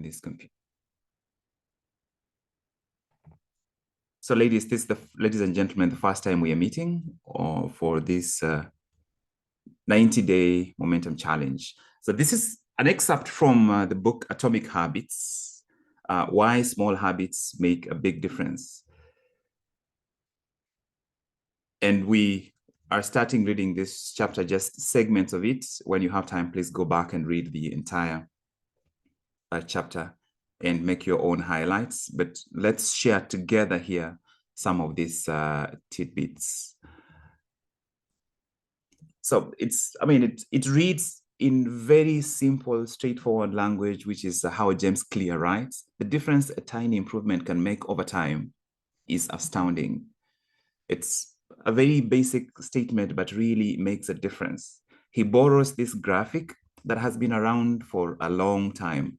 this computer. So ladies and gentlemen, the first time we are meeting for this 90-day momentum challenge. So this is an excerpt from the book Atomic Habits, Why Small Habits Make a Big Difference. And we are starting reading this chapter, just segments of it. When you have time, please go back and read the entire chapter and make your own highlights. But let's share together here some of these tidbits. So it reads in very simple, straightforward language, which is how James Clear writes. The difference a tiny improvement can make over time is astounding. It's a very basic statement, but really makes a difference. He borrows this graphic that has been around for a long time.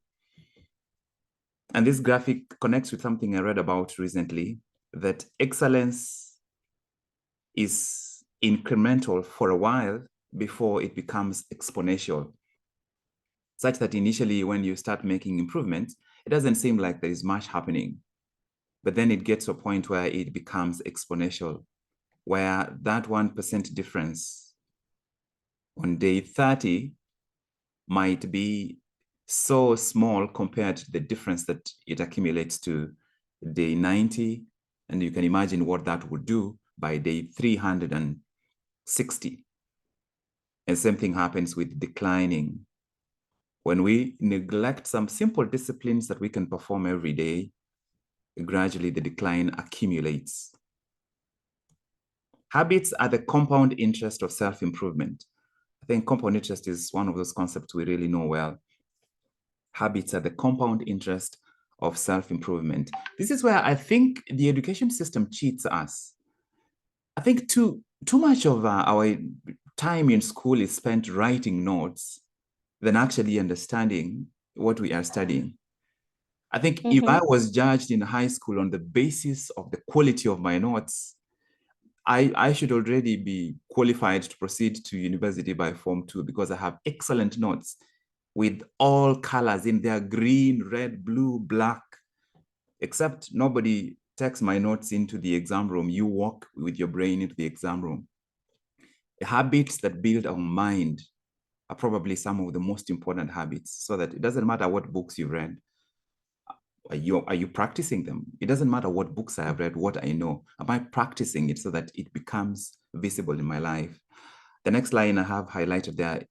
And this graphic connects with something I read about recently, that excellence is incremental for a while before it becomes exponential, such that initially when you start making improvements, it doesn't seem like there is much happening. But then it gets to a point where it becomes exponential, where that 1% difference on day 30 might be so small compared to the difference that it accumulates to day 90. And you can imagine what that would do by day 360. And same thing happens with declining. When we neglect some simple disciplines that we can perform every day, gradually the decline accumulates. Habits are the compound interest of self-improvement. I think compound interest is one of those concepts we really know well. Habits are the compound interest of self-improvement. This is where I think the education system cheats us. I think too much of our time in school is spent writing notes than actually understanding what we are studying. I think if I was judged in high school on the basis of the quality of my notes, I should already be qualified to proceed to university by Form 2 because I have excellent notes with all colors in there: green, red, blue, black, except nobody takes my notes into the exam room. You walk with your brain into the exam room. The habits that build our mind are probably some of the most important habits, so that it doesn't matter what books you've read. Are you practicing them? It doesn't matter what books I have read, what I know. Am I practicing it so that it becomes visible in my life? The next line I have highlighted there,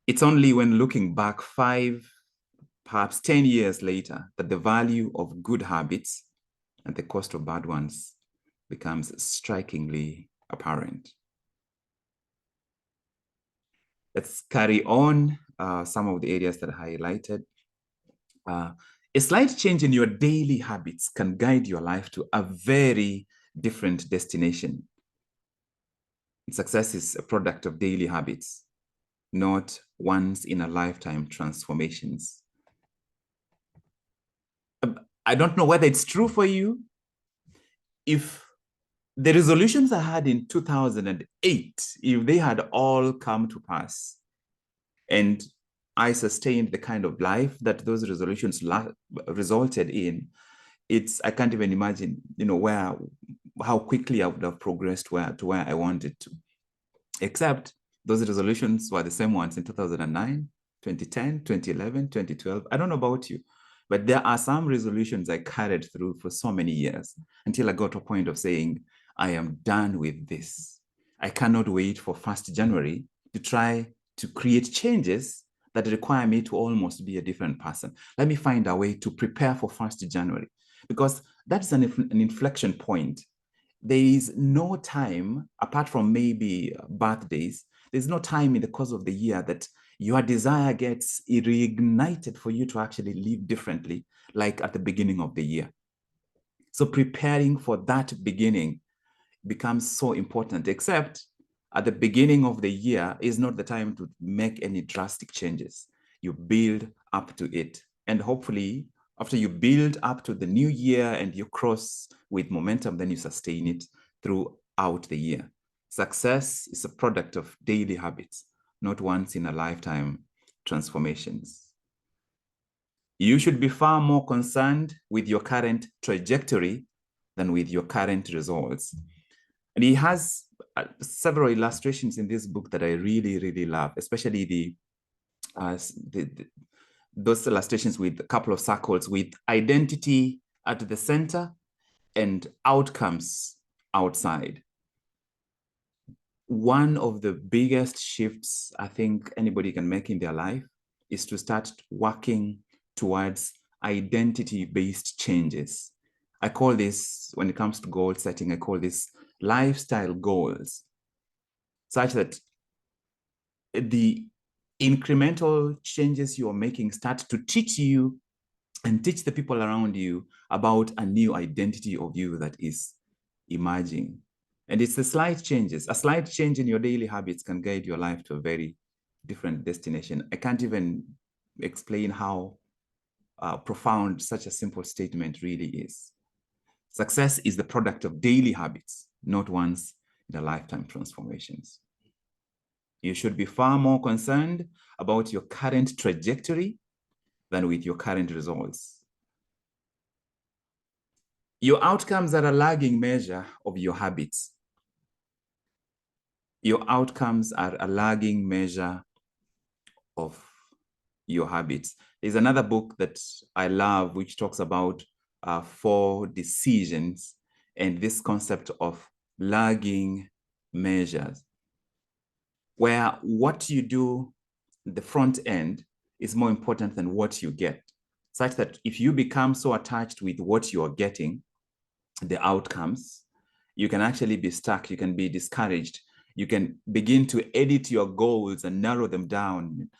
it's only when looking back 5, perhaps 10 years later that the value of good habits and the cost of bad ones becomes strikingly apparent. Let's carry on some of the areas that I highlighted. A slight change in your daily habits can guide your life to a very different destination. Success is a product of daily habits, not once in a lifetime transformations. I don't know whether it's true for you. If the resolutions I had in 2008, if they had all come to pass and I sustained the kind of life that those resolutions resulted in, I can't even imagine, how quickly I would have progressed to where I wanted to. Except those resolutions were the same ones in 2009, 2010, 2011, 2012. I don't know about you, but there are some resolutions I carried through for so many years until I got to a point of saying, I am done with this. I cannot wait for 1st January to try to create changes that require me to almost be a different person. Let me find a way to prepare for 1st January, because that's an inflection point. There is no time, apart from maybe birthdays, there's no time in the course of the year that your desire gets reignited for you to actually live differently, like at the beginning of the year. So preparing for that beginning becomes so important, except at the beginning of the year is not the time to make any drastic changes. You build up to it. And hopefully, after you build up to the new year and you cross with momentum, then you sustain it throughout the year. Success is a product of daily habits, not once in a lifetime transformations. You should be far more concerned with your current trajectory than with your current results. And he has several illustrations in this book that I really, really love, especially those illustrations with a couple of circles with identity at the center and outcomes outside. One of the biggest shifts I think anybody can make in their life is to start working towards identity-based changes. I call this, when it comes to goal setting, I call this lifestyle goals, such that the incremental changes you're making start to teach you and teach the people around you about a new identity of you that is emerging. And it's the slight changes. A slight change in your daily habits can guide your life to a very different destination. I can't even explain how profound such a simple statement really is. Success is the product of daily habits, not once in a lifetime transformations. You should be far more concerned about your current trajectory than with your current results. Your outcomes are a lagging measure of your habits. Your outcomes are a lagging measure of your habits. There's another book that I love, which talks about 4 decisions and this concept of lagging measures, where what you do, the front end, is more important than what you get, such that if you become so attached with what you're getting, the outcomes, you can actually be stuck, you can be discouraged, you can begin to edit your goals and narrow them down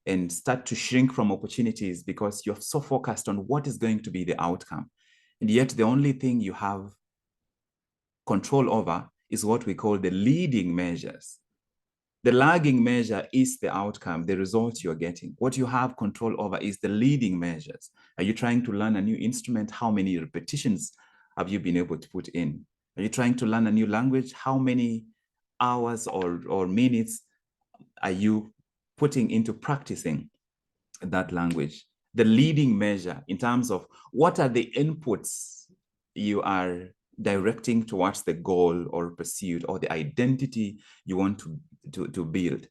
and start to shrink from opportunities because you're so focused on what is going to be the outcome. And yet the only thing you have control over is what we call the leading measures. The lagging measure is the outcome, the results you're getting. What you have control over is the leading measures. Are you trying to learn a new instrument? How many repetitions have you been able to put in? Are you trying to learn a new language? How many hours or minutes are you putting into practicing that language? The leading measure in terms of what are the inputs you are directing towards the goal or pursuit or the identity you want to build.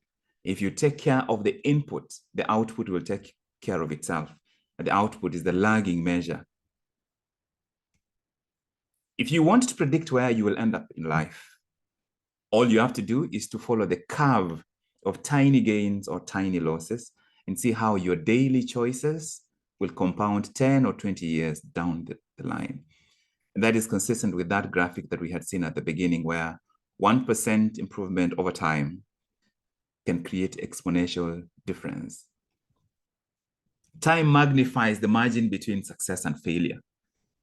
If you take care of the input, the output will take care of itself. The output is the lagging measure. If you want to predict where you will end up in life, all you have to do is to follow the curve of tiny gains or tiny losses and see how your daily choices will compound 10 or 20 years down the line. And that is consistent with that graphic that we had seen at the beginning, where 1% improvement over time can create exponential difference. Time magnifies the margin between success and failure.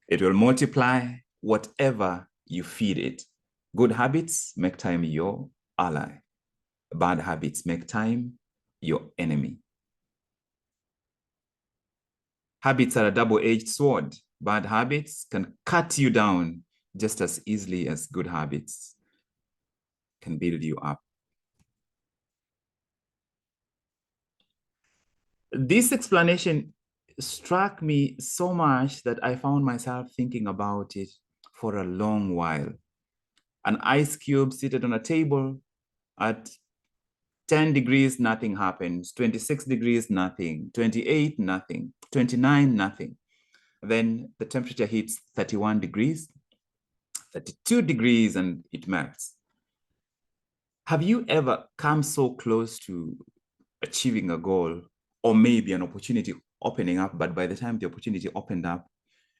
It will multiply whatever you feed it. Good habits make time your ally. Bad habits make time your enemy. Habits are a double-edged sword. Bad habits can cut you down just as easily as good habits can build you up. This explanation struck me so much that I found myself thinking about it for a long while. An ice cube seated on a table at 10 degrees, nothing happens. 26 degrees, nothing. 28, nothing. 29, nothing. Then the temperature hits 31 degrees, 32 degrees, and it melts. Have you ever come so close to achieving a goal or maybe an opportunity opening up, but by the time the opportunity opened up,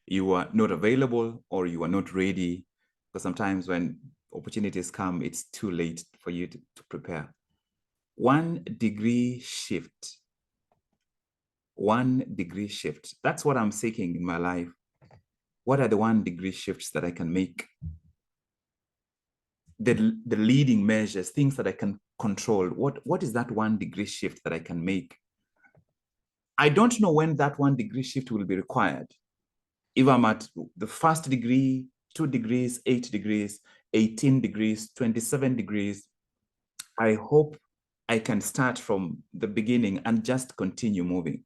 you were not available or you were not ready? Because sometimes when opportunities come, it's too late for you to prepare. 1 degree shift. 1 degree shift. That's what I'm seeking in my life. What are the 1 degree shifts that I can make? The leading measures, things that I can control. What is that 1 degree shift that I can make? I don't know when that 1 degree shift will be required. If I'm at the 1st degree, 2 degrees, 8 degrees, 18 degrees, 27 degrees, I hope I can start from the beginning and just continue moving.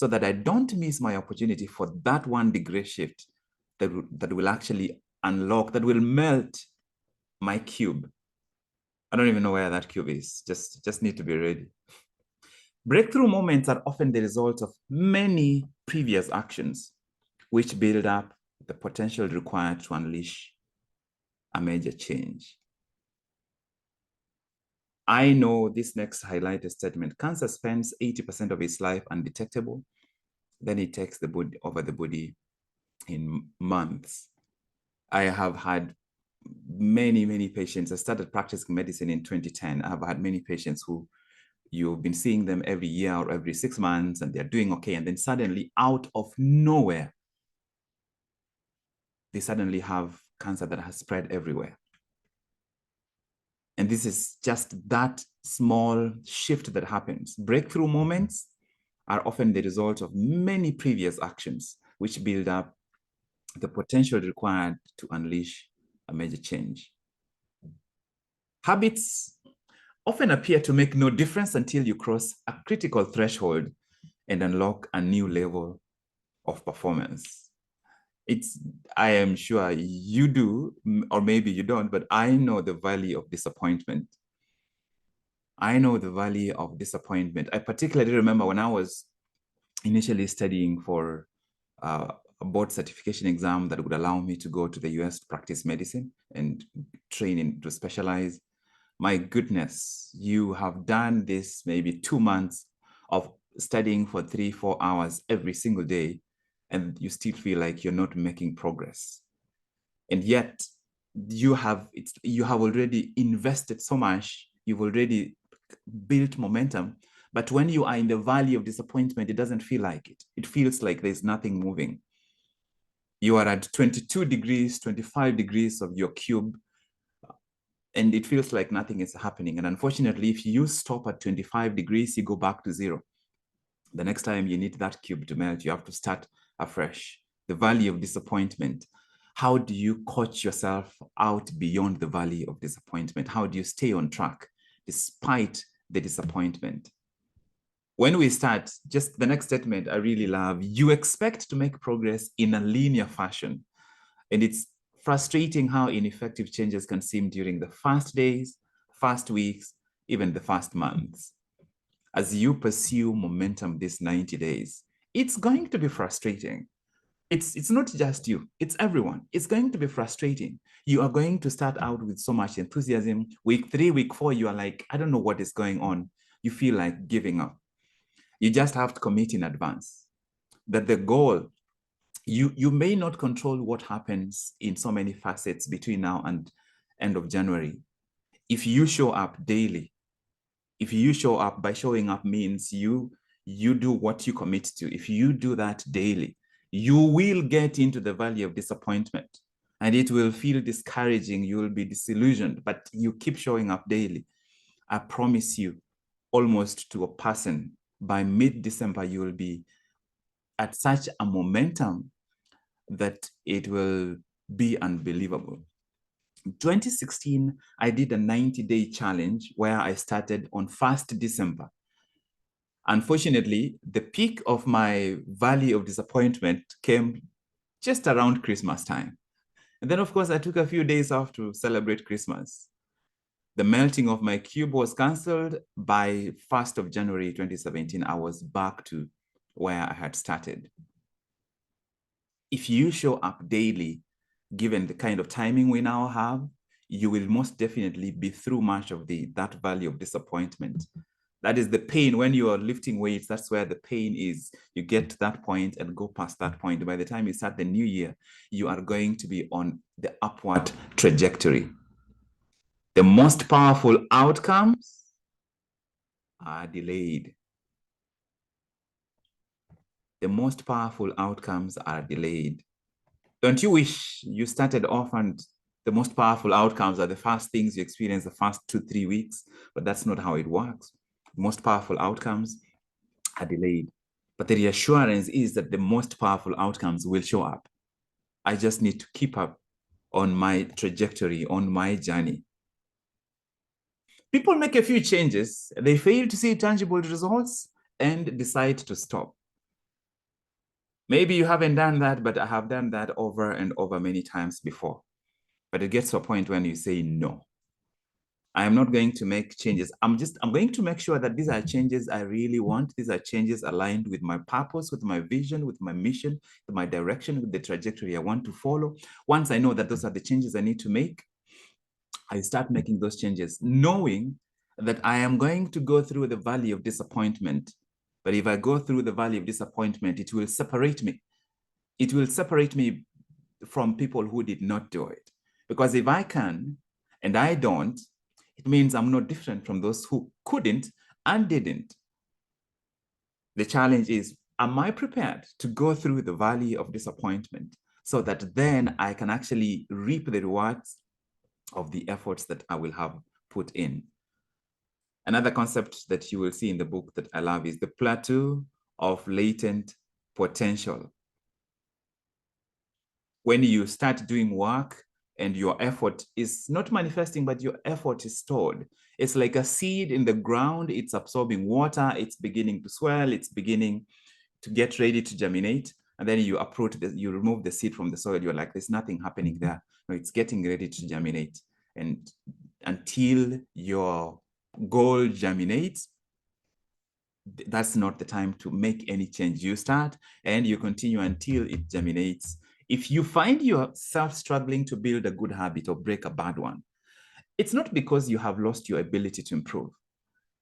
so that I don't miss my opportunity for that 1 degree shift that will actually unlock, that will melt my cube. I don't even know where that cube is. Just need to be ready. Breakthrough moments are often the result of many previous actions, which build up the potential required to unleash a major change. I know this next highlighted statement. Cancer spends 80% of its life undetectable. Then it takes the body over the body in months. I have had many patients. I started practicing medicine in 2010. I have had many patients who you've been seeing them every year or every 6 months, and they're doing okay. And then suddenly, out of nowhere, they suddenly have cancer that has spread everywhere. And this is just that small shift that happens. Breakthrough moments are often the result of many previous actions, which build up the potential required to unleash a major change. Habits often appear to make no difference until you cross a critical threshold and unlock a new level of performance. I am sure you do, or maybe you don't, but I know the valley of disappointment. I know the valley of disappointment. I particularly remember when I was initially studying for a board certification exam that would allow me to go to the US to practice medicine and training to specialize. My goodness, you have done this maybe 2 months of studying for 3-4 hours every single day, and you still feel like you're not making progress. And yet you have already invested so much, you've already built momentum. But when you are in the valley of disappointment, it doesn't feel like it. It feels like there's nothing moving. You are at 22 degrees, 25 degrees of your cube, and it feels like nothing is happening. And unfortunately, if you stop at 25 degrees, you go back to zero. The next time you need that cube to melt, you have to start afresh. The valley of disappointment. How do you coach yourself out beyond the valley of disappointment? How do you stay on track despite the disappointment? When we start, just the next statement I really love, you expect to make progress in a linear fashion. And it's frustrating how ineffective changes can seem during the first days, first weeks, even the first months. As you pursue momentum these 90 days, it's going to be frustrating. It's not just you, it's everyone. It's going to be frustrating. You are going to start out with so much enthusiasm. Week 3, week 4, you are like, I don't know what is going on. You feel like giving up. You just have to commit in advance that the goal, you may not control what happens in so many facets between now and end of January. If you show up daily, if you show up, by showing up means you do what you commit to. If you do that daily, you will get into the valley of disappointment, and it will feel discouraging. You will be disillusioned, but you keep showing up daily. I promise you, almost to a person, by mid-December, you will be at such a momentum that it will be unbelievable. In 2016, I did a 90-day challenge where I started on 1st December. Unfortunately, the peak of my valley of disappointment came just around Christmas time. And then, of course, I took a few days off to celebrate Christmas. The melting of my cube was canceled. By 1st of January 2017, I was back to where I had started. If you show up daily, given the kind of timing we now have, you will most definitely be through much of that valley of disappointment. That is the pain when you are lifting weights. That's where the pain is. You get to that point and go past that point. By the time you start the new year, you are going to be on the upward trajectory. The most powerful outcomes are delayed. The most powerful outcomes are delayed. Don't you wish you started off and the most powerful outcomes are the first things you experience the first 2-3 weeks? But that's not how it works. The most powerful outcomes are delayed. But the reassurance is that the most powerful outcomes will show up. I just need to keep up on my trajectory, on my journey. People make a few changes, they fail to see tangible results and decide to stop. Maybe you haven't done that, but I have done that over and over many times before. But it gets to a point when you say, no, I am not going to make changes. I'm going to make sure that these are changes I really want. These are changes aligned with my purpose, with my vision, with my mission, with my direction, with the trajectory I want to follow. Once I know that those are the changes I need to make, I start making those changes, knowing that I am going to go through the valley of disappointment. But if I go through the valley of disappointment, it will separate me. It will separate me from people who did not do it. Because if I can and I don't, it means I'm not different from those who couldn't and didn't. The challenge is, am I prepared to go through the valley of disappointment so that then I can actually reap the rewards of the efforts that I will have put in? Another concept that you will see in the book that I love is the plateau of latent potential. When you start doing work and your effort is not manifesting, but your effort is stored. It's like a seed in the ground. It's absorbing water. It's beginning to swell. It's beginning to get ready to germinate. And then you uproot, you remove the seed from the soil. You're like, there's nothing happening there. No, it's getting ready to germinate. And until your goal germinates, that's not the time to make any change. You start and you continue until it germinates. If you find yourself struggling to build a good habit or break a bad one, it's not because you have lost your ability to improve.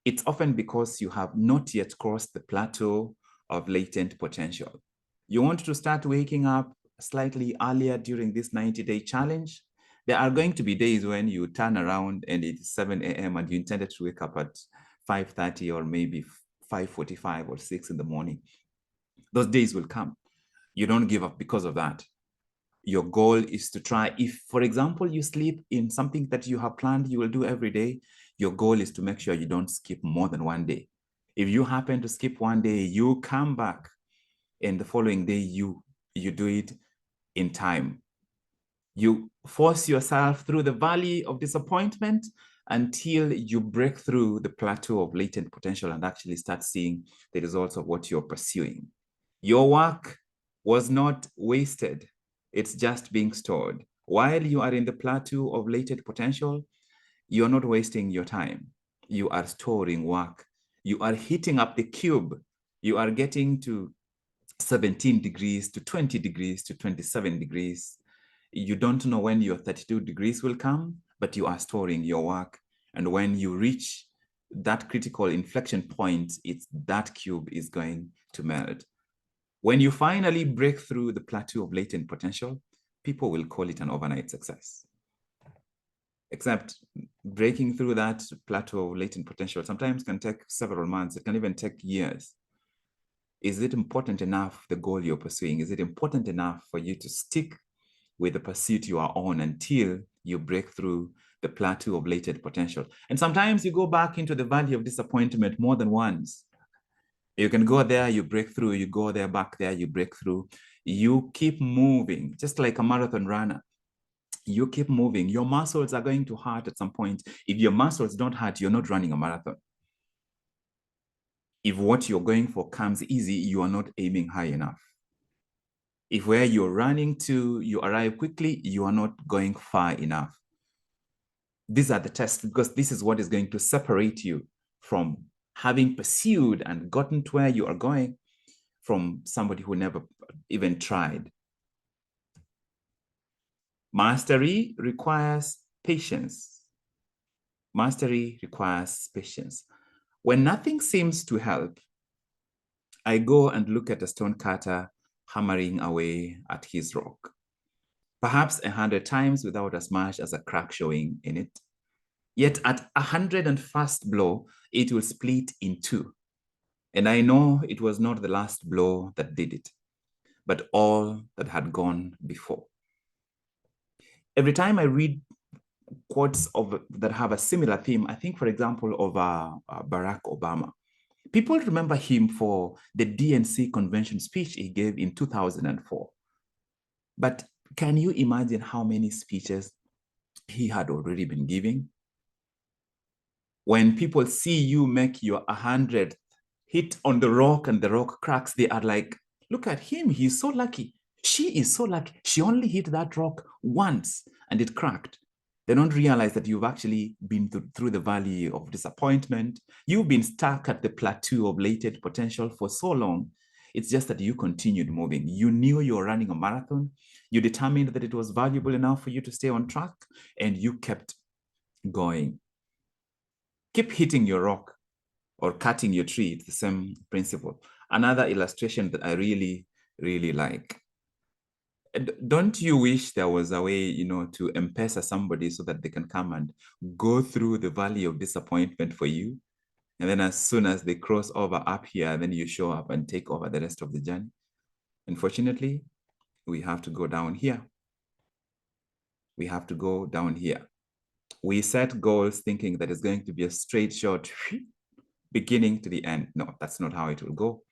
It's often because you have not yet crossed the plateau of latent potential. You want to start waking up slightly earlier during this 90-day challenge. There are going to be days when you turn around and it's 7 a.m. and you intended to wake up at 5:30 or maybe 5:45 or 6 in the morning. Those days will come. You don't give up because of that. Your goal is to try, if, for example, you sleep in something that you have planned you will do every day, your goal is to make sure you don't skip more than one day. If you happen to skip one day, you come back and the following day, you do it in time. You force yourself through the valley of disappointment until you break through the plateau of latent potential and actually start seeing the results of what you're pursuing. Your work was not wasted. It's just being stored. While you are in the plateau of latent potential, you're not wasting your time. You are storing work. You are heating up the cube. You are getting to 17 degrees, to 20 degrees, to 27 degrees. You don't know when your 32 degrees will come, but you are storing your work. And when you reach that critical inflection point, it's that cube is going to melt. When you finally break through the plateau of latent potential, people will call it an overnight success. Except breaking through that plateau of latent potential sometimes can take several months. It can even take years. Is it important enough, the goal you're pursuing? Is it important enough for you to stick with the pursuit you are on until you break through the plateau of latent potential? And sometimes you go back into the valley of disappointment more than once. You can go there, you break through, you go there, back there, you break through. You keep moving, just like a marathon runner. You keep moving. Your muscles are going to hurt at some point. If your muscles don't hurt, you're not running a marathon. If what you're going for comes easy, you are not aiming high enough. If where you're running to, you arrive quickly, you are not going far enough. These are the tests, because this is what is going to separate you from having pursued and gotten to where you are going from somebody who never even tried. Mastery requires patience. Mastery requires patience. When nothing seems to help, I go and look at a stone cutter hammering away at his rock, perhaps 100 times without as much as a crack showing in it. Yet at 101st blow, it will split in two. And I know it was not the last blow that did it, but all that had gone before. Every time I read quotes that have a similar theme, I think, for example, of Barack Obama. People remember him for the DNC convention speech he gave in 2004. But can you imagine how many speeches he had already been giving? When people see you make your 100th hit on the rock and the rock cracks, they are like, Look at him. He's so lucky. She is so lucky. She only hit that rock once and it cracked. They don't realize that you've actually been through the valley of disappointment. You've been stuck at the plateau of latent potential for so long. It's just that you continued moving. You knew you were running a marathon. You determined that it was valuable enough for you to stay on track, and you kept going. Keep hitting your rock or cutting your tree. It's the same principle. Another illustration that I really, really like. Don't you wish there was a way, to M-Pesa somebody so that they can come and go through the valley of disappointment for you? And then as soon as they cross over up here, then you show up and take over the rest of the journey. Unfortunately, we have to go down here. We have to go down here. We set goals thinking that it's going to be a straight shot beginning to the end. No, that's not how it will go.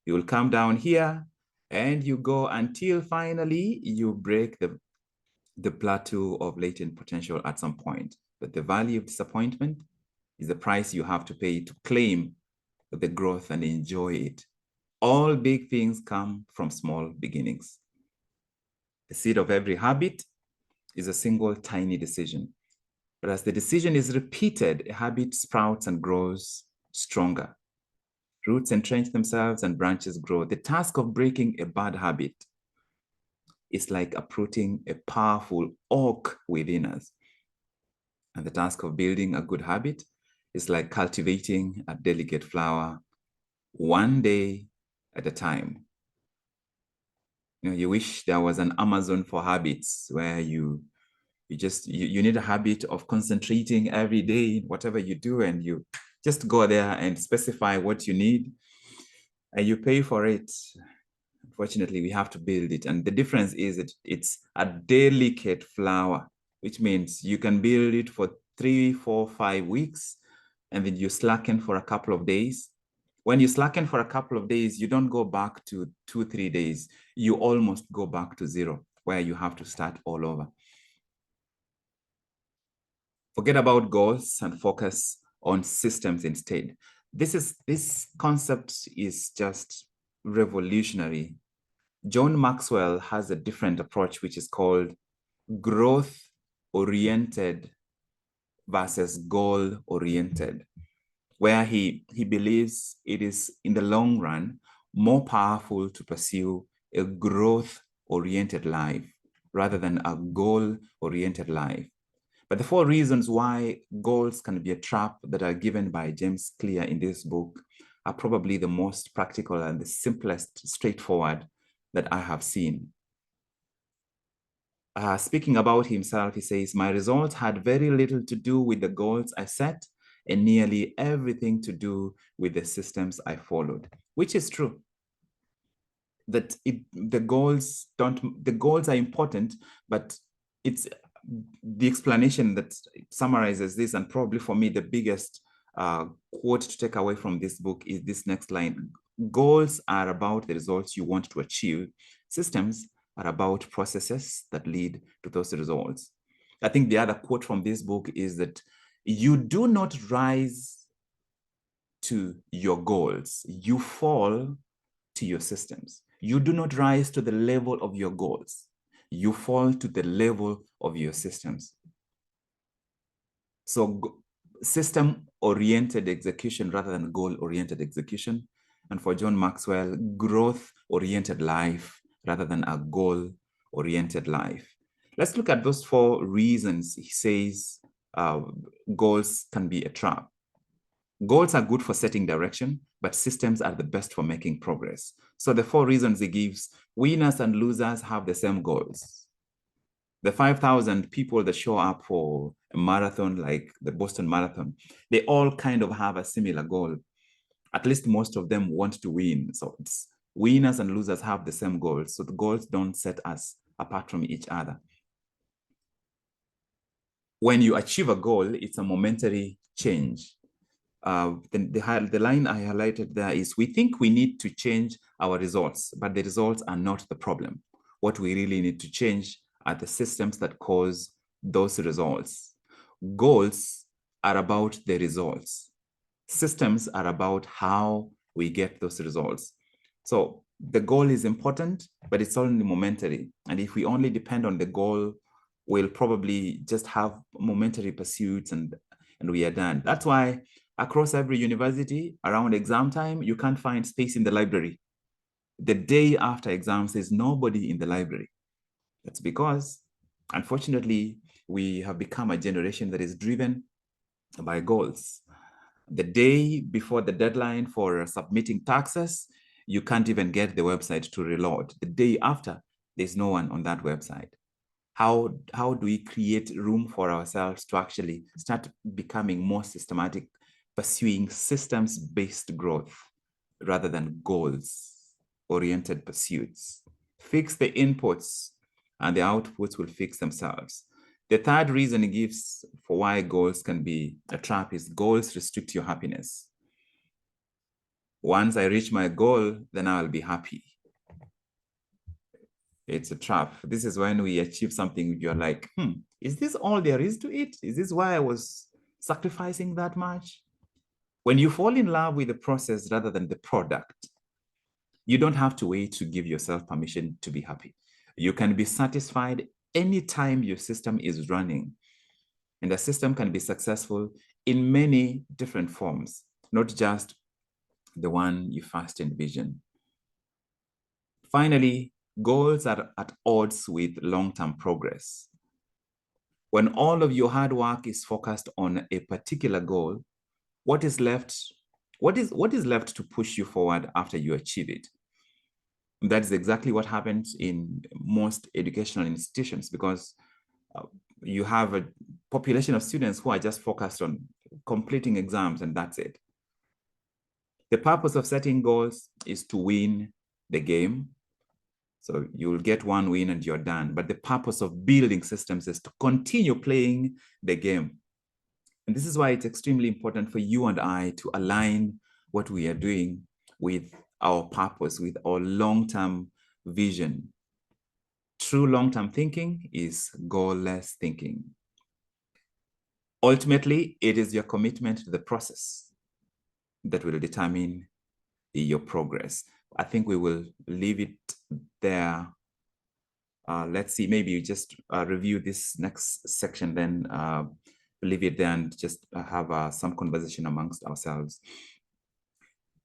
You will come down here and you go until finally you break the plateau of latent potential at some point. But the value of disappointment is the price you have to pay to claim the growth and enjoy it. All big things come from small beginnings. The seed of every habit is a single tiny decision. But as the decision is repeated, a habit sprouts and grows stronger. Roots entrench themselves and branches grow. The task of breaking a bad habit is like uprooting a powerful oak within us. And the task of building a good habit is like cultivating a delicate flower one day at a time. You wish there was an Amazon for habits where you need a habit of concentrating every day, whatever you do, and you just go there and specify what you need and you pay for it. Unfortunately, we have to build it. And the difference is that it's a delicate flower, which means you can build it for 3, 4, 5 weeks, and then you slacken for a couple of days. When you slacken for a couple of days, you don't go back to 2, 3 days. You almost go back to zero, where you have to start all over. Forget about goals and focus on systems instead. This concept is just revolutionary. John Maxwell has a different approach, which is called growth-oriented versus goal-oriented, where he believes it is, in the long run, more powerful to pursue a growth-oriented life rather than a goal-oriented life. But the 4 reasons why goals can be a trap that are given by James Clear in this book are probably the most practical and the simplest, straightforward that I have seen. Speaking about himself, he says, "My results had very little to do with the goals I set and nearly everything to do with the systems I followed," which is true. That the goals are important, but it's the explanation that summarizes this, and probably for me the biggest quote to take away from this book is this next line: "Goals are about the results you want to achieve. Systems are about processes that lead to those results." I think the other quote from this book is that you do not rise to your goals, you fall to your systems. You do not rise to the level of your goals, you fall to the level of your systems. So system-oriented execution rather than goal-oriented execution. And for John Maxwell, growth-oriented life rather than a goal-oriented life. Let's look at those 4 reasons he says goals can be a trap. Goals are good for setting direction, but systems are the best for making progress. So the 4 reasons he gives: winners and losers have the same goals. The 5,000 people that show up for a marathon like the Boston Marathon, they all kind of have a similar goal. At least most of them want to win. So it's winners and losers have the same goals. So the goals don't set us apart from each other. When you achieve a goal, it's a momentary change. The line I highlighted there is, we think we need to change our results, but the results are not the problem. What we really need to change are the systems that cause those results. Goals are about the results. Systems are about how we get those results. So the goal is important, but it's only momentary. And if we only depend on the goal, we'll probably just have momentary pursuits and we are done. That's why across every university, around exam time, you can't find space in the library. The day after exams, there's nobody in the library. That's because, unfortunately, we have become a generation that is driven by goals. The day before the deadline for submitting taxes, you can't even get the website to reload. The day after, there's no one on that website. How do we create room for ourselves to actually start becoming more systematic, pursuing systems-based growth rather than goals-oriented pursuits? Fix the inputs and the outputs will fix themselves. The third reason it gives for why goals can be a trap is goals restrict your happiness. Once I reach my goal, then I'll be happy. It's a trap. This is when we achieve something, you're like, is this all there is to it? Is this why I was sacrificing that much? When you fall in love with the process rather than the product, you don't have to wait to give yourself permission to be happy. You can be satisfied anytime your system is running. And the system can be successful in many different forms, not just the one you first envision. Finally, goals are at odds with long-term progress. When all of your hard work is focused on a particular goal, what is left to push you forward after you achieve it? That's exactly what happens in most educational institutions, because you have a population of students who are just focused on completing exams and that's it. The purpose of setting goals is to win the game. So you'll get one win and you're done. But the purpose of building systems is to continue playing the game. And this is why it's extremely important for you and I to align what we are doing with our purpose, with our long-term vision. True long-term thinking is goal-less thinking. Ultimately, it is your commitment to the process that will determine your progress. I think we will leave it there. Let's see, maybe you just review this next section, then leave it there and just have some conversation amongst ourselves.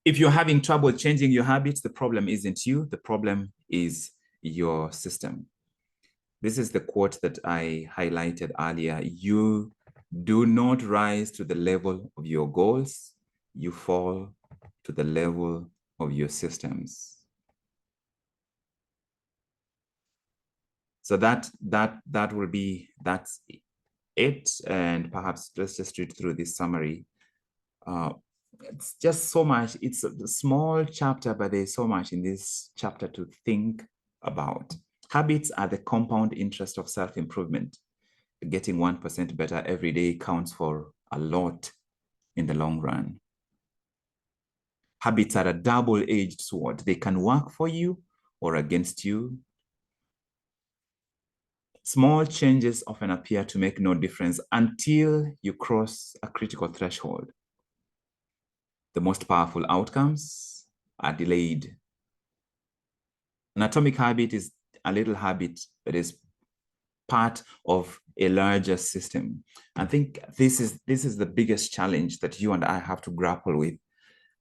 If you're having trouble changing your habits, the problem isn't you, the problem is your system. This is the quote that I highlighted earlier. You do not rise to the level of your goals, you fall to the level of your systems. So that's it. And perhaps let's just read through this summary. It's just so much. It's a small chapter, but there's so much in this chapter to think about. Habits are the compound interest of self-improvement. Getting 1% better every day counts for a lot in the long run. Habits are a double-edged sword. They can work for you or against you. Small changes often appear to make no difference until you cross a critical threshold. The most powerful outcomes are delayed. An atomic habit is a little habit that is part of a larger system. I think this is the biggest challenge that you and I have to grapple with.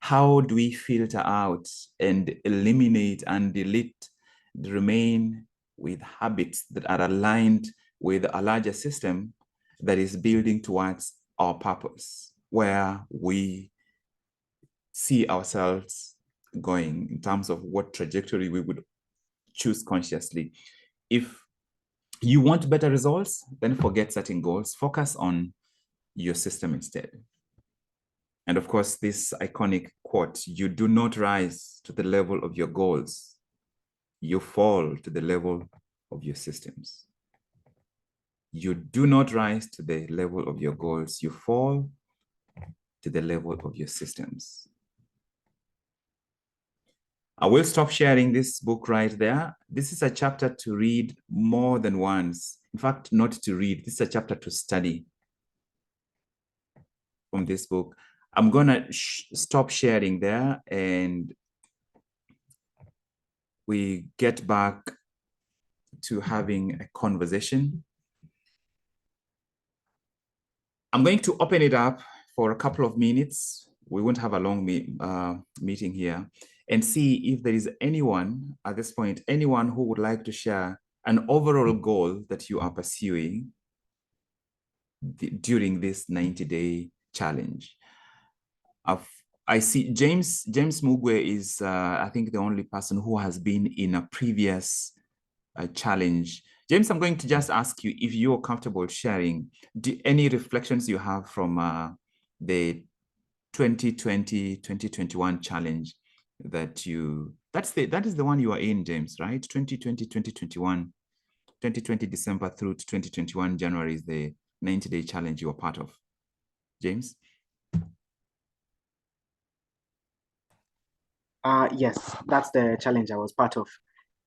How do we filter out and eliminate and delete, remain with habits that are aligned with a larger system that is building towards our purpose, where we see ourselves going in terms of what trajectory we would choose consciously. If you want better results, then forget setting goals. Focus on your system instead. And of course, this iconic quote, you do not rise to the level of your goals. You fall to the level of your systems. You do not rise to the level of your goals. You fall to the level of your systems. I will stop sharing this book right there. This is a chapter to read more than once. In fact, not to read. This is a chapter to study from this book. I'm going to stop sharing there and we get back to having a conversation. I'm going to open it up for a couple of minutes. We won't have a long meeting here, and see if there is anyone at this point, anyone who would like to share an overall goal that you are pursuing during this 90-day challenge. I see James Mogire is, I think, the only person who has been in a previous challenge. James, I'm going to just ask you if you're comfortable sharing any reflections you have from the 2020-2021 challenge that is the one you are in, James, right? 2020-2021, 2020 December through to 2021 January is the 90-day challenge you are part of. James? Yes, that's the challenge I was part of.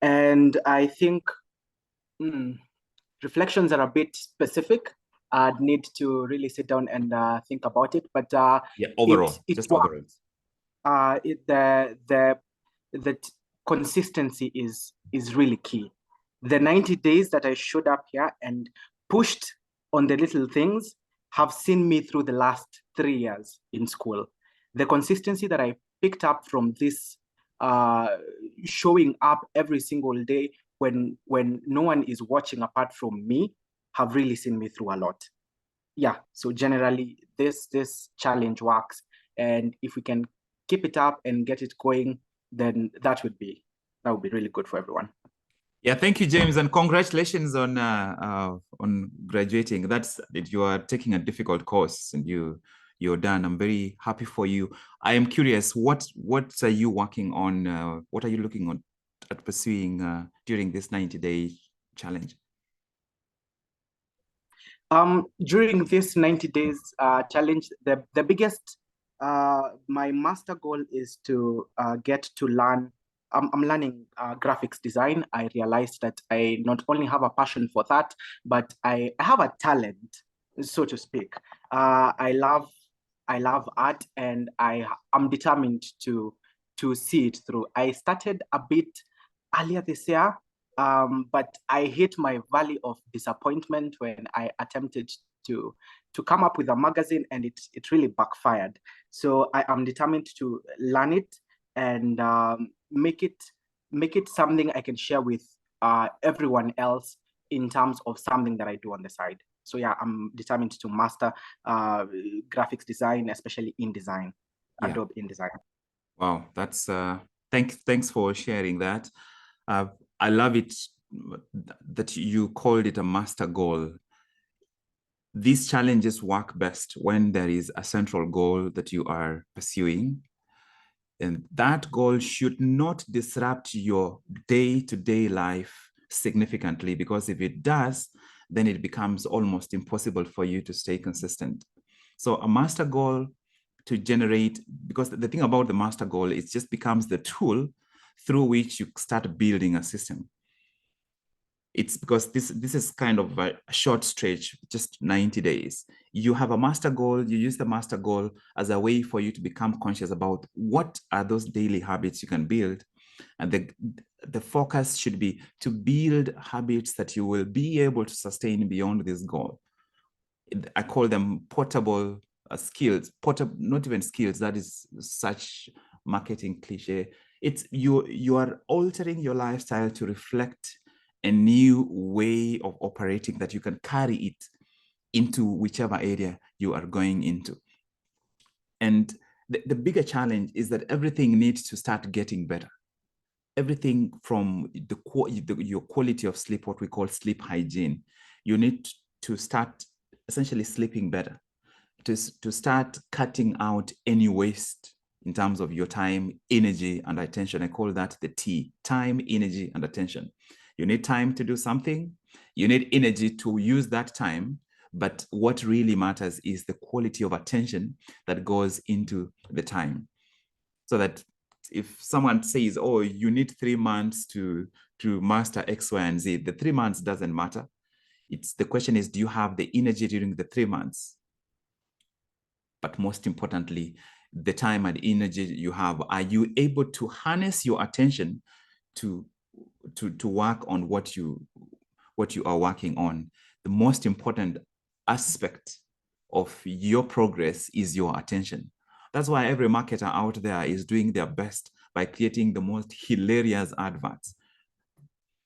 And I think reflections are a bit specific. I'd need to really sit down and think about it. But yeah, overall, just overall. The consistency is really key. The 90 days that I showed up here and pushed on the little things have seen me through the last 3 years in school. The consistency that I picked up from this showing up every single day when no one is watching apart from me have really seen me through a lot. Yeah, so generally this challenge works, and if we can keep it up and get it going, then that would be really good for everyone. Yeah, thank you, James, and congratulations on graduating. That's that you are taking a difficult course and you're done. I'm very happy for you. I am curious, what are you working on? What are you looking at pursuing during this 90-day challenge? During this 90 days challenge, the biggest, my master goal is to get to learn. I'm learning graphics design. I realized that I not only have a passion for that, but I have a talent, so to speak. I love art, and I'm determined to see it through. I started a bit earlier this year, but I hit my valley of disappointment when I attempted to come up with a magazine, and it really backfired. So I am determined to learn it and make it something I can share with everyone else in terms of something that I do on the side. So yeah, I'm determined to master graphics design, especially InDesign, Adobe InDesign. Wow, that's thanks for sharing that. I love it that you called it a master goal. These challenges work best when there is a central goal that you are pursuing. And that goal should not disrupt your day-to-day life significantly, because if it does, then it becomes almost impossible for you to stay consistent. So a master goal to generate, because the thing about the master goal, it just becomes the tool through which you start building a system. It's because this is kind of a short stretch, just 90 days. You have a master goal, you use the master goal as a way for you to become conscious about what are those daily habits you can build. And the focus should be to build habits that you will be able to sustain beyond this goal. I call them portable skills, not even skills, that is such marketing cliche. It's you are altering your lifestyle to reflect a new way of operating that you can carry it into whichever area you are going into. And the bigger challenge is that everything needs to start getting better. Everything from your quality of sleep, what we call sleep hygiene. You need to start essentially sleeping better, to start cutting out any waste in terms of your time, energy, and attention. I call that the T: time, energy, and attention. You need time to do something. You need energy to use that time. But what really matters is the quality of attention that goes into the time. So that if someone says, oh, you need 3 months to master X, Y, and Z, the 3 months doesn't matter. The question is, do you have the energy during the 3 months? But most importantly, the time and energy you have, are you able to harness your attention to to work on what you are working on, the most important aspect of your progress is your attention. That's why every marketer out there is doing their best by creating the most hilarious adverts.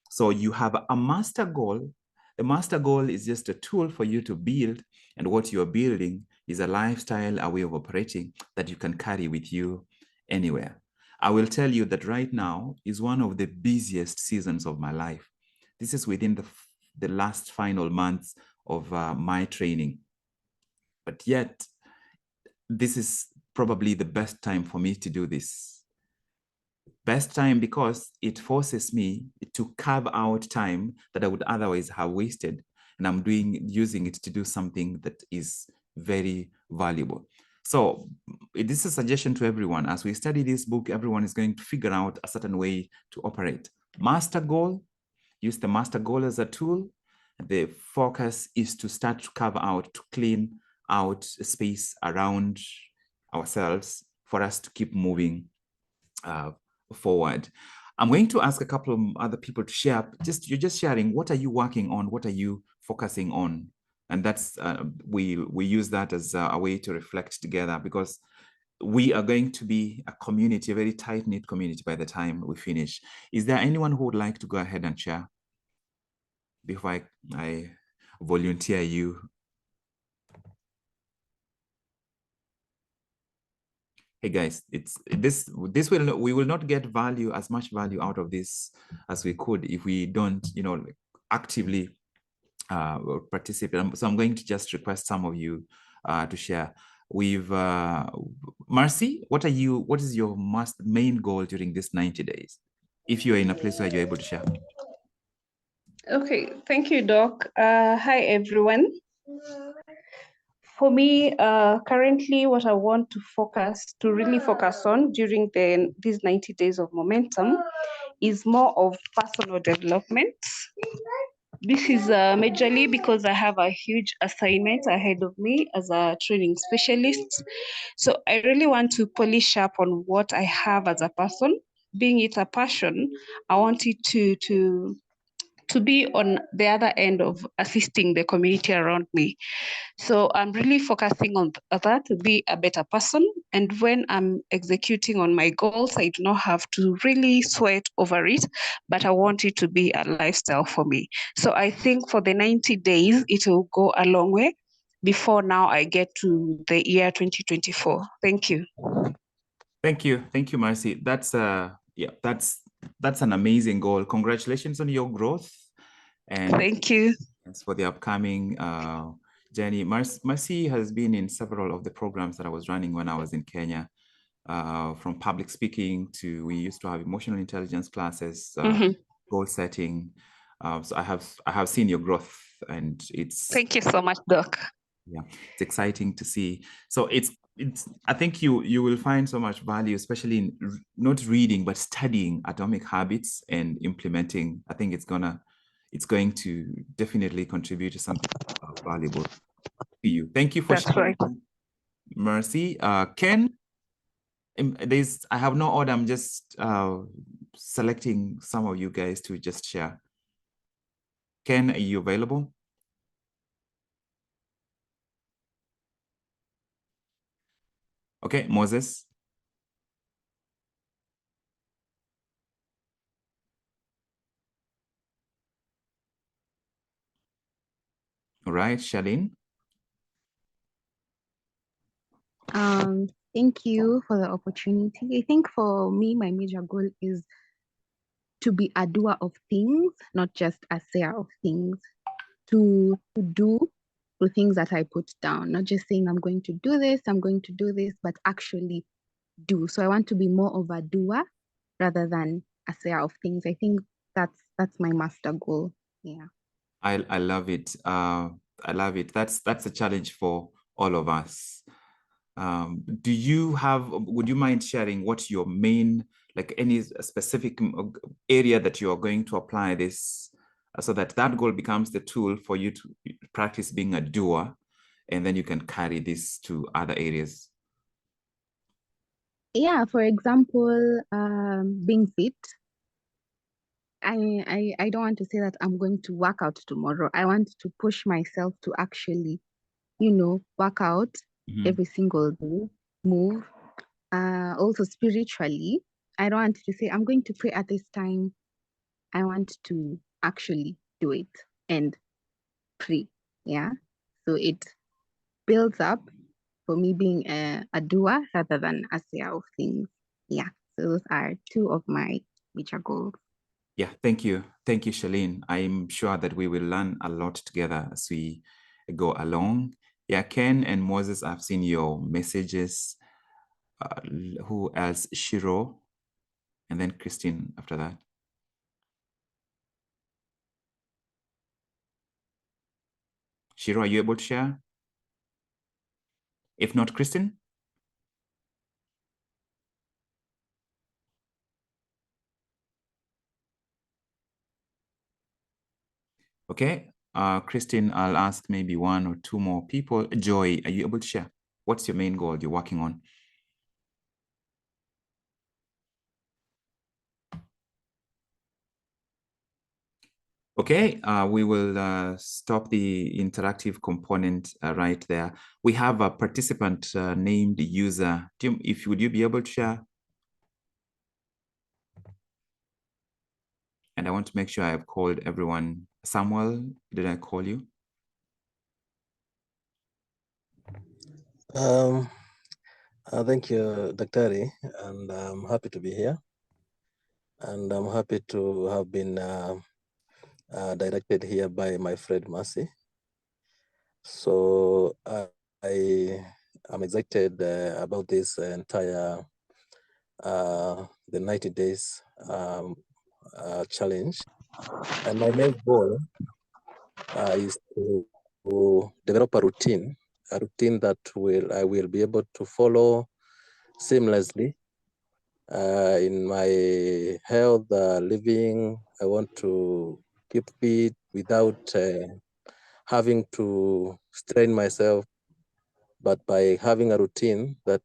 So you have a master goal. The master goal is just a tool for you to build, and what you're building is a lifestyle, a way of operating that you can carry with you anywhere. I will tell you that right now is one of the busiest seasons of my life. This is within the last final months of my training. But yet, this is probably the best time for me to do this. Best time because it forces me to carve out time that I would otherwise have wasted. And I'm using it to do something that is very valuable. So this is a suggestion to everyone. As we study this book, everyone is going to figure out a certain way to operate. Master goal, use the master goal as a tool. The focus is to start to carve out, to clean out space around ourselves for us to keep moving forward. I'm going to ask a couple of other people to share. You're just sharing, what are you working on? What are you focusing on? And that's we use that as a way to reflect together, because we are going to be a community, a very tight-knit community by the time we finish. Is there anyone who would like to go ahead and share before I volunteer you? Hey guys, we will not get as much value out of this as we could if we don't, actively participate. So I'm going to just request some of you to share. We've Marcy, what is your main goal during this 90 days? If you're in a place where you're able to share. Okay, thank you, Doc. Hi, everyone. For me, currently, what I want to really focus on during these 90 days of momentum is more of personal development. This is majorly because I have a huge assignment ahead of me as a training specialist. So I really want to polish up on what I have as a person. Being it a passion, I want it to be on the other end of assisting the community around me. So I'm really focusing on that to be a better person. And when I'm executing on my goals, I do not have to really sweat over it, but I want it to be a lifestyle for me. So I think for the 90 days, it will go a long way before now I get to the year 2024. Thank you. Thank you. Thank you, Marcy. That's an amazing goal. Congratulations on your growth. And thank you. Thanks for the upcoming journey. Marcy has been in several of the programs that I was running when I was in Kenya, from public speaking to, we used to have emotional intelligence classes, goal setting. So I have seen your growth, and it's. Thank you so much, Doc. Yeah, it's exciting to see. So I think you will find so much value, especially in not reading but studying Atomic Habits and implementing. I think it's going to definitely contribute to something valuable to you. Thank you for sharing, right. Mercy. Ken, I have no order. I'm just selecting some of you guys to just share. Ken, are you available? Okay, Moses. All right, Charlene. Thank you for the opportunity. I think for me, my major goal is to be a doer of things, not just a sayer of things. To do the things that I put down, not just saying I'm going to do this, but actually do. So I want to be more of a doer rather than a sayer of things. I think that's my master goal. Yeah. I love it. I love it. That's a challenge for all of us. Would you mind sharing what's your main, like any specific area that you are going to apply this, so that goal becomes the tool for you to practice being a doer, and then you can carry this to other areas? Yeah, for example, being fit. I don't want to say that I'm going to work out tomorrow. I want to push myself to actually, work out every single day, move. Also spiritually, I don't want to say I'm going to pray at this time. I want to actually do it and pray. Yeah. So it builds up for me being a doer rather than a sayer of things. Yeah. So those are two of my major goals. Yeah, thank you. Thank you, Shalene. I'm sure that we will learn a lot together as we go along. Yeah, Ken and Moses, I've seen your messages. Who else? Shiro, and then Christine after that. Shiro, are you able to share? If not, Christine? Okay, Christine, I'll ask maybe one or two more people. Joy, are you able to share? What's your main goal you're working on? Okay, we will stop the interactive component right there. We have a participant named user. Tim, would you be able to share? And I want to make sure I've called everyone. Samuel, did I call you? Thank you, Daktari, and I'm happy to be here. And I'm happy to have been directed here by my friend Mercy. So I'm excited about this entire the 90 days challenge. And my main goal is to develop a routine that I will be able to follow seamlessly in my health living. I want to keep fit without having to strain myself, but by having a routine that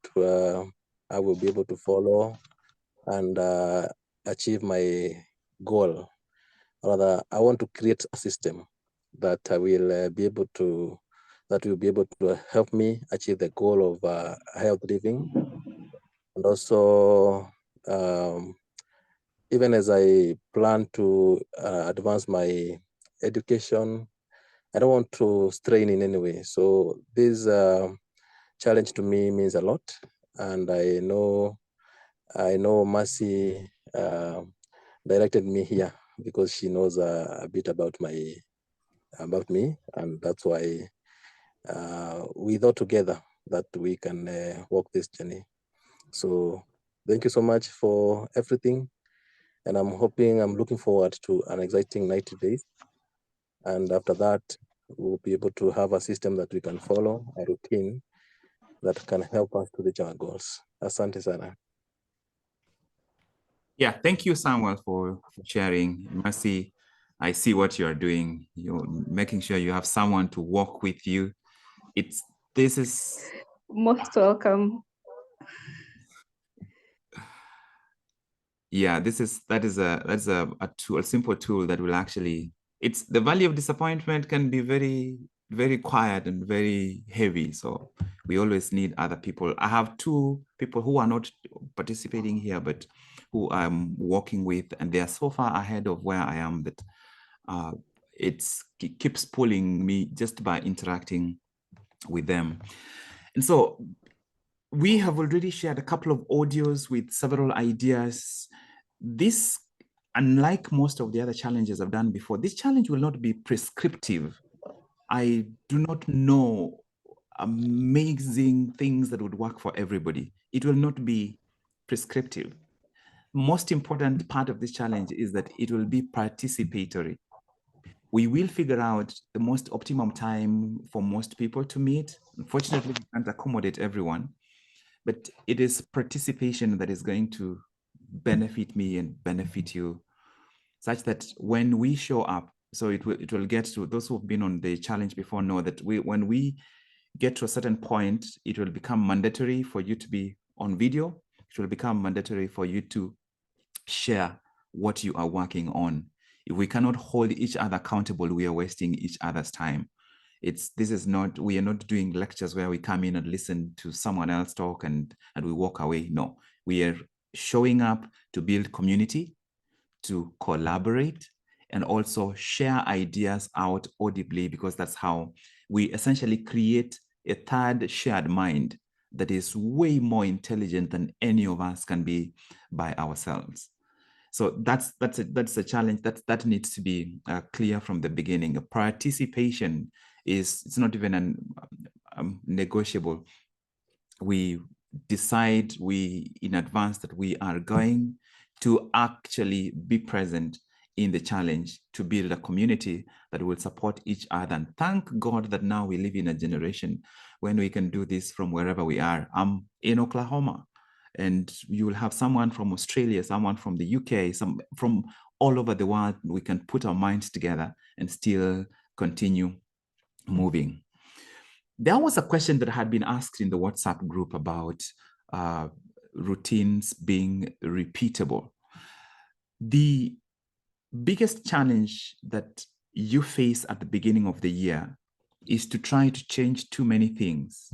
I will be able to follow and achieve my goal. Rather, I want to create a system that I will be able to help me achieve the goal of health living. And also, even as I plan to advance my education, I don't want to strain in any way. So this challenge to me means a lot, and I know Mercy directed me here because she knows a bit about me, and that's why we thought together that we can walk this journey. So thank you so much for everything. And I'm looking forward to an exciting 90 days. And after that, we'll be able to have a system that we can follow, a routine that can help us to reach our goals. Asante sana. Yeah, thank you, Samuel, for sharing. Mercy, I see what you are doing. You're making sure you have someone to walk with you. This is most welcome. Yeah, that is a tool, a simple tool that will actually, it's the value of disappointment can be very, very quiet and very heavy. So we always need other people. I have two people who are not participating here, but who I'm working with, and they are so far ahead of where I am that it keeps pulling me just by interacting with them. And so we have already shared a couple of audios with several ideas. This, unlike most of the other challenges I've done before, this challenge will not be prescriptive. I do not know amazing things that would work for everybody. It will not be prescriptive. Most important part of this challenge is that it will be participatory. We will figure out the most optimum time for most people to meet. Unfortunately, we can't accommodate everyone, but it is participation that is going to benefit me and benefit you, such that when we show up, so it will get to those who've been on the challenge before know that when we get to a certain point, it will become mandatory for you to be on video. It will become mandatory for you to share what you are working on. If we cannot hold each other accountable, we are wasting each other's time. We are not doing lectures where we come in and listen to someone else talk and we walk away. No, we are showing up to build community, to collaborate, and also share ideas out audibly, because that's how we essentially create a third shared mind that is way more intelligent than any of us can be by ourselves. So that's a challenge that needs to be clear from the beginning. Participation it's not even negotiable. We decide in advance that we are going to actually be present in the challenge to build a community that will support each other. And thank God that now we live in a generation when we can do this from wherever we are. I'm in Oklahoma, and you will have someone from Australia, someone from the UK, some from all over the world. We can put our minds together and still continue moving. There was a question that had been asked in the WhatsApp group about routines being repeatable. The biggest challenge that you face at the beginning of the year is to try to change too many things.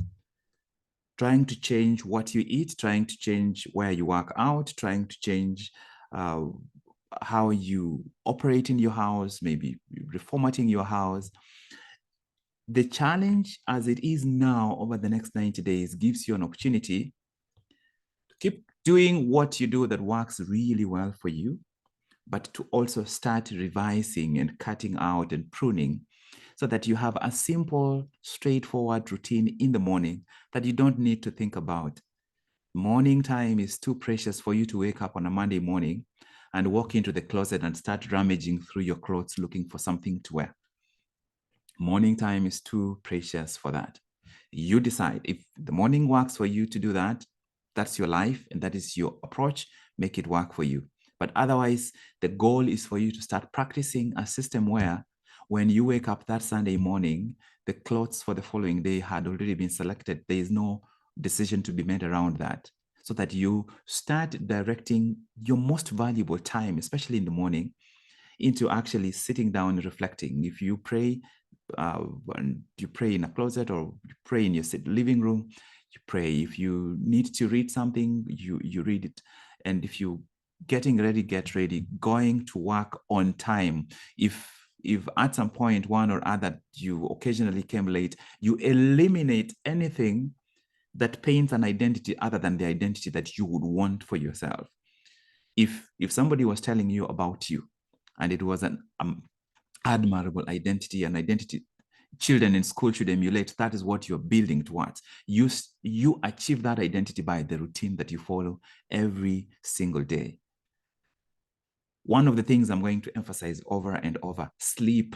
Trying to change what you eat, trying to change where you work out, trying to change how you operate in your house, maybe reformatting your house. The challenge as it is now over the next 90 days gives you an opportunity to keep doing what you do that works really well for you, but to also start revising and cutting out and pruning, so that you have a simple, straightforward routine in the morning that you don't need to think about. Morning time is too precious for you to wake up on a Monday morning and walk into the closet and start rummaging through your clothes looking for something to wear. Morning time is too precious for that. You decide if the morning works for you to do that. That's your life and that is your approach. Make it work for you. But otherwise, the goal is for you to start practicing a system where when you wake up that Sunday morning, the clothes for the following day had already been selected. There is no decision to be made around that, so that you start directing your most valuable time, especially in the morning, into actually sitting down and reflecting. If you pray, you pray in a closet, or you pray in your living room, you pray. If you need to read something, you read it. And if you getting ready, get ready, going to work on time. If at some point, one or other, you occasionally came late, you eliminate anything that paints an identity other than the identity that you would want for yourself. If somebody was telling you about you and it was an admirable identity, an identity children in school should emulate, that is what you're building towards. You achieve that identity by the routine that you follow every single day. One of the things I'm going to emphasize over and over: sleep,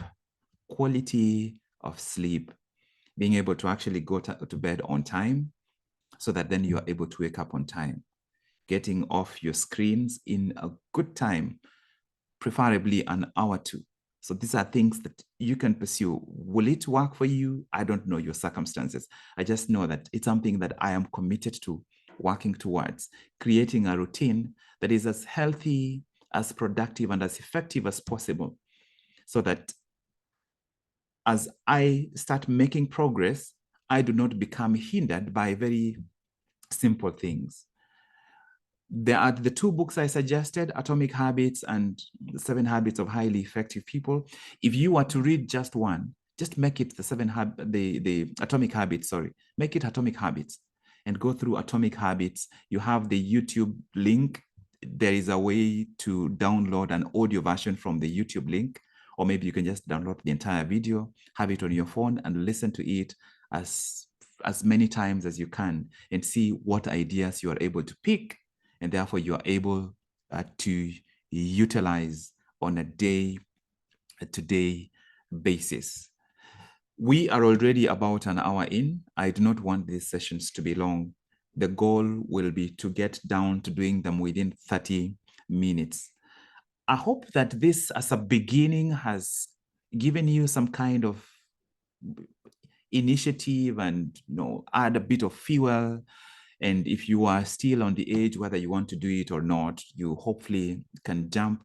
quality of sleep, being able to actually go to bed on time so that then you are able to wake up on time, getting off your screens in a good time, preferably an hour or two. So these are things that you can pursue. Will it work for you? I don't know your circumstances. I just know that it's something that I am committed to working towards, creating a routine that is as healthy, as productive, and as effective as possible, so that as I start making progress, I do not become hindered by very simple things. There are the two books I suggested, Atomic Habits and 7 Habits of Highly Effective People. If you were to read just one, just make it the Atomic Habits, make it Atomic Habits and go through Atomic Habits. You have the YouTube link. There is a way to download an audio version from the YouTube link, or maybe you can just download the entire video, have it on your phone and listen to it as many times as you can and see what ideas you are able to pick, and therefore you are able to utilize on a day-to-day basis. We are already about an hour in. I do not want these sessions to be long. The goal will be to get down to doing them within 30 minutes. I hope that this as a beginning has given you some kind of initiative and add a bit of fuel. And if you are still on the edge whether you want to do it or not, you hopefully can jump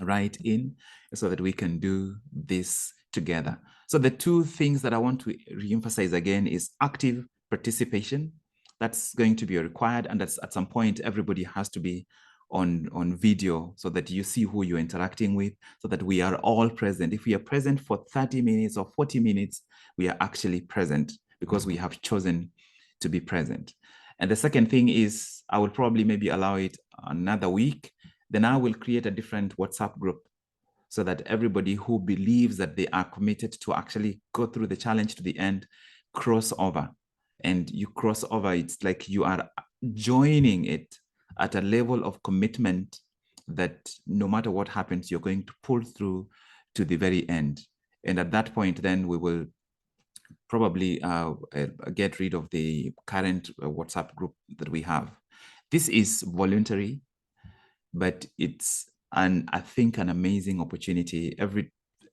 write in so that we can do this together. So the two things that I want to reemphasize again is active participation. That's going to be required, and that's at some point everybody has to be on video so that you see who you're interacting with, so that we are all present. If we are present for 30 minutes or 40 minutes, we are actually present because we have chosen to be present. And the second thing is I will probably maybe allow it another week. Then I will create a different WhatsApp group so that everybody who believes that they are committed to actually go through the challenge to the end, cross over. And you cross over, it's like you are joining it at a level of commitment that no matter what happens, you're going to pull through to the very end. And at that point, then we will probably get rid of the current WhatsApp group that we have. This is voluntary, but it's I think an amazing opportunity.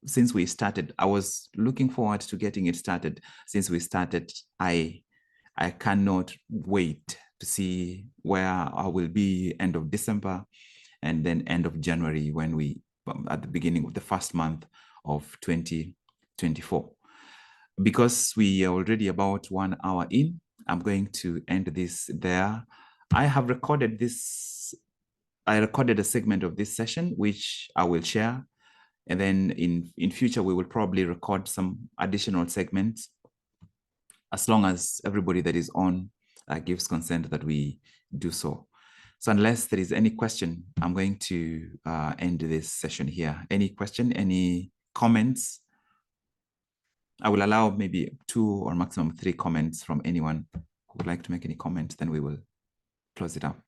Since we started, I was looking forward to getting it started. Since we started, I cannot wait to see where I will be end of December and then end of January when we at the beginning of the first month of 2024. Because we are already about 1 hour in, I'm going to end this there. I have recorded this. I recorded a segment of this session, which I will share. And then in future, we will probably record some additional segments as long as everybody that is on gives consent that we do so. So unless there is any question, I'm going to end this session here. Any question, any comments? I will allow maybe 2 or maximum 3 comments from anyone who would like to make any comment, then we will close it up.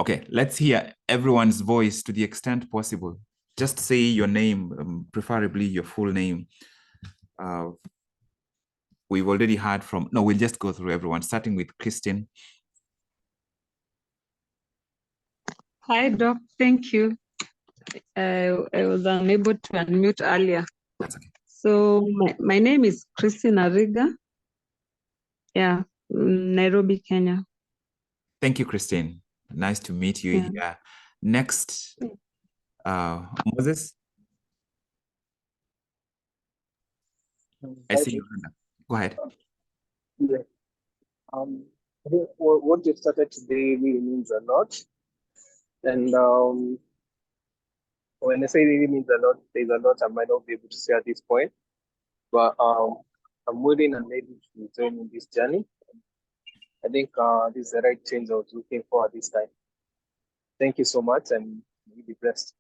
Okay, let's hear everyone's voice to the extent possible. Just say your name, preferably your full name. We've already heard from, no, we'll just go through everyone, starting with Christine. Hi, Doc. Thank you. I was unable to unmute earlier. That's okay. So my name is Christine Ariga. Yeah, Nairobi, Kenya. Thank you, Christine. Nice to meet you here. Next, Moses. I see you. Go ahead. Yeah. I think what you started today really means a lot. And when I say really means a lot, there's a lot I might not be able to say at this point. But I'm willing and able to join in this journey. I think this is the right change I was looking for at this time. Thank you so much, and you'll be blessed.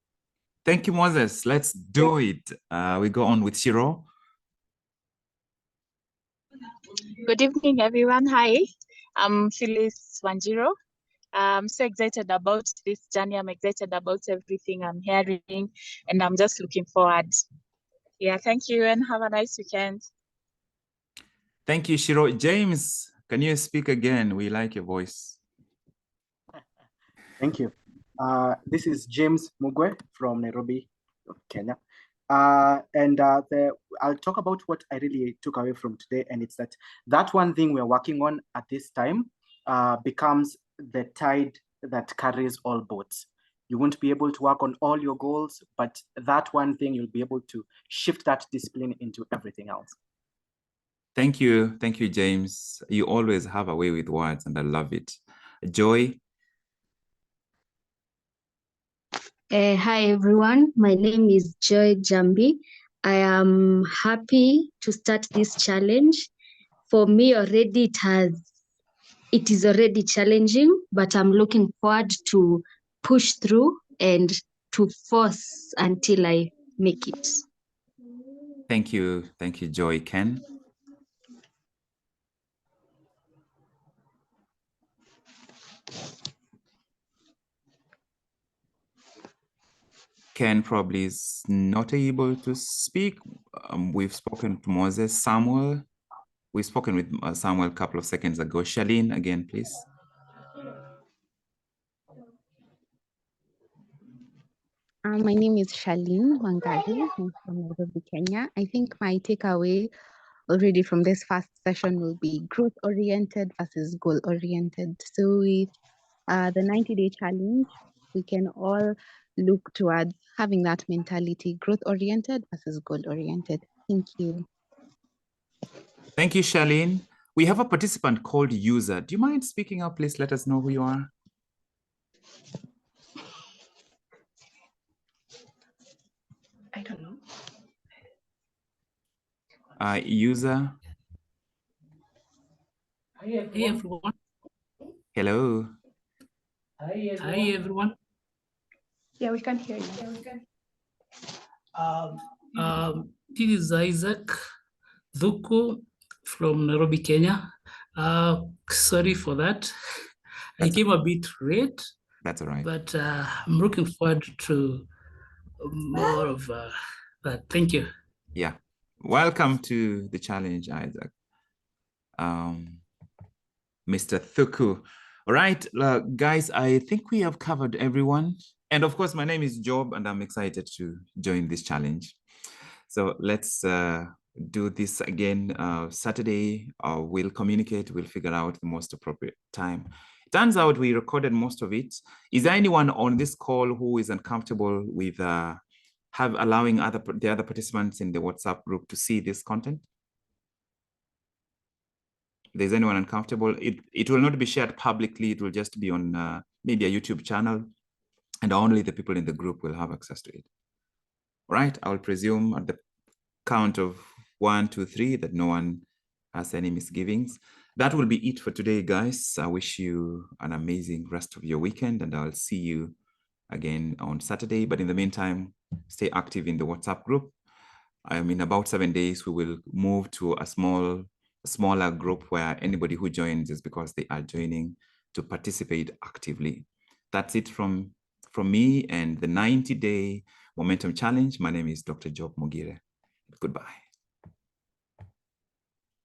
Thank you, Moses. Let's do it. We go on with Shiro. Good evening, everyone. Hi, I'm Phyllis Wanjiro. I'm so excited about this journey. I'm excited about everything I'm hearing, and I'm just looking forward. Yeah, thank you, and have a nice weekend. Thank you, Shiro. James, can you speak again? We like your voice. Thank you. This is James Mogire from Nairobi, Kenya. I'll talk about what I really took away from today, and it's that one thing we're working on at this time becomes the tide that carries all boats. You won't be able to work on all your goals, but that one thing you'll be able to shift that discipline into everything else. Thank you, James. You always have a way with words, and I love it. Joy. Hi everyone, my name is Joy Jambi. I am happy to start this challenge. For me already it is already challenging, but I'm looking forward to push through and to force until I make it. Thank you, Joy. Ken? Ken probably is not able to speak. We've spoken to Moses. Samuel, we've spoken with Samuel a couple of seconds ago. Charlene, again, please. My name is Charlene Wangari. I'm from Nairobi, Kenya. I think my takeaway already from this first session will be growth-oriented versus goal-oriented. So with the 90-day challenge, we can all look towards having that mentality, growth-oriented versus goal-oriented. Thank you. Thank you, Charlene. We have a participant called User. Do you mind speaking up, please? Let us know who you are. I don't know. User. Hi everyone. Hello. Hi everyone. Yeah, we can hear you. This is Isaac Dhuku from Nairobi, Kenya. Sorry for that. I came a bit late. That's all right. But I'm looking forward to more of that. Thank you. Yeah. Welcome to the challenge, Isaac. Mr. Thuku. All right, guys, I think we have covered everyone. And of course, my name is Job, and I'm excited to join this challenge. So let's do this again Saturday. We'll communicate, we'll figure out the most appropriate time. It turns out we recorded most of it. Is there anyone on this call who is uncomfortable with allowing the other participants in the WhatsApp group to see this content? If there's anyone uncomfortable, it will not be shared publicly. It will just be on maybe a YouTube channel, and only the people in the group will have access to it. All right, I will presume at the count of 1, 2, 3 that no one has any misgivings. That will be it for today, guys. I wish you an amazing rest of your weekend, and I'll see you again on Saturday. But in the meantime, stay active in the WhatsApp group. In about 7 days, we will move to a smaller group where anybody who joins is because they are joining to participate actively. That's it from me and the 90-day Momentum Challenge. My name is Dr. Job Mogire. Goodbye.